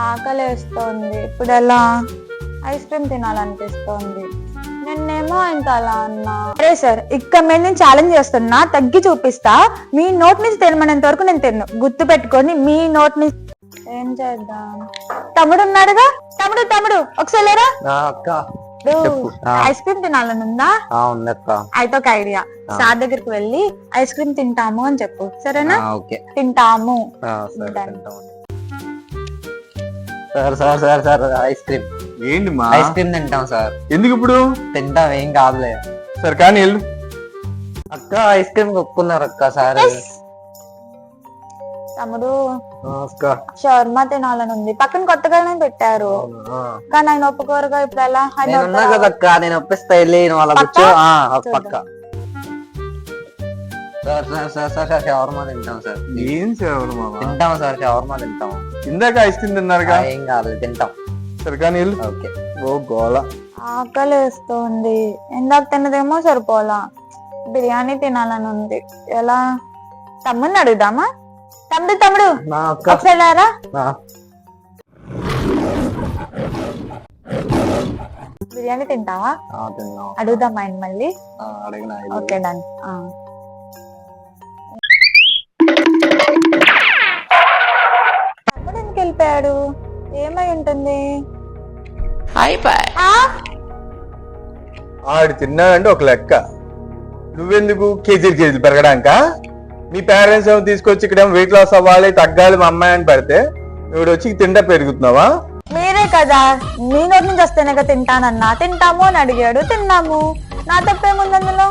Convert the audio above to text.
ఆకలేస్తోంది. ఇప్పుడు ఎలా? Ice cream తినాలనిపిస్తోంది. నిన్నేమో ఇంకా అలా అన్నా. సరే సార్, ఇక్కడ మీద నేను ఛాలెంజ్ చేస్తున్నా, తగ్గి చూపిస్తా. మీ నోట్ నుంచి తినమనేంత వరకు నేను తిన్ను. గుర్తు పెట్టుకొని మీ నోట్ నుంచి. ఏం చేద్దాం? తమ్ముడు ఉన్నాడుగా. తమ్ముడు తమ్ముడు ఒకసారి లేరా? ఐస్ క్రీమ్ తినాలని ఉందా? అయితే ఒక ఐడియా, సార్ దగ్గరికి వెళ్ళి ఐస్ క్రీమ్ తింటాము అని చెప్పు, సరేనా? తింటాము. సార్ ఐస్ క్రీమ్ ఏంటి మా ఐస్ క్రీమ్ తింటాం సార్. ఎందుకు ఇప్పుడు? తింటాం, ఏం కాదులే. సరే కానీ వెళ్ళు. అక్క ఐస్ క్రీమ్ ఒప్పుకున్నారు అక్క. సార్ తమ్ముడు షవర్మా తినాలని ఉంది, పక్కన కొత్తగానే పెట్టారు కానీ ఆయన ఒప్పుకోరుగా. ఇప్పుడు ఎలా? నేనున్నా కదక్క, నేను ఒప్పిస్తా. వెళ్ళి వాళ్ళ కూర్చో. పక్క సార్ షవర్మా తింటాం సార్. ఏం షవర్మా? తింటాం సార్, షవర్మా తింటాం. ఇందాక ఐస్ క్రీమ్ తిన్నారుగా. ఏం కాదు, తింటాం. సరే కానీ వెళ్ళు. ఓకే. ఓ గోళ. ఆకలి వేస్తుంది. ఇందాక తిన్నదేమో సరిపోలా, బిర్యానీ తినాలని ఉంది. ఎలా? తమ్ముడిని అడుగుదామా? తమ్ముడు తమ్ముడు ఒకసారి లేరా? బిర్యానీ తింటావా? అడుగుదామా ఆయన మళ్ళీ? Okay done. తమ్ముడు ఎందుకు వెళ్ళిపోయాడు? ఏమై ఉంటుంది? ఆడు తిన్నాడంటే ఒక లెక్క, నువ్వెందుకు కేజీలు పెరగడానిక? మీ పేరెంట్స్ ఏమో తీసుకొచ్చి ఇక్కడేమో వెయిట్ లాస్ అవ్వాలి, తగ్గాలి మా అమ్మాయి అని పెడితే నువ్వు వచ్చి తింటా పెరుగుతున్నావా? మీరే కదా మీ నోటి నుంచి వస్తేనే తింటానన్నా. తింటాము అని అడిగాడు, తిన్నాము. నా తప్పేముంది అందులో?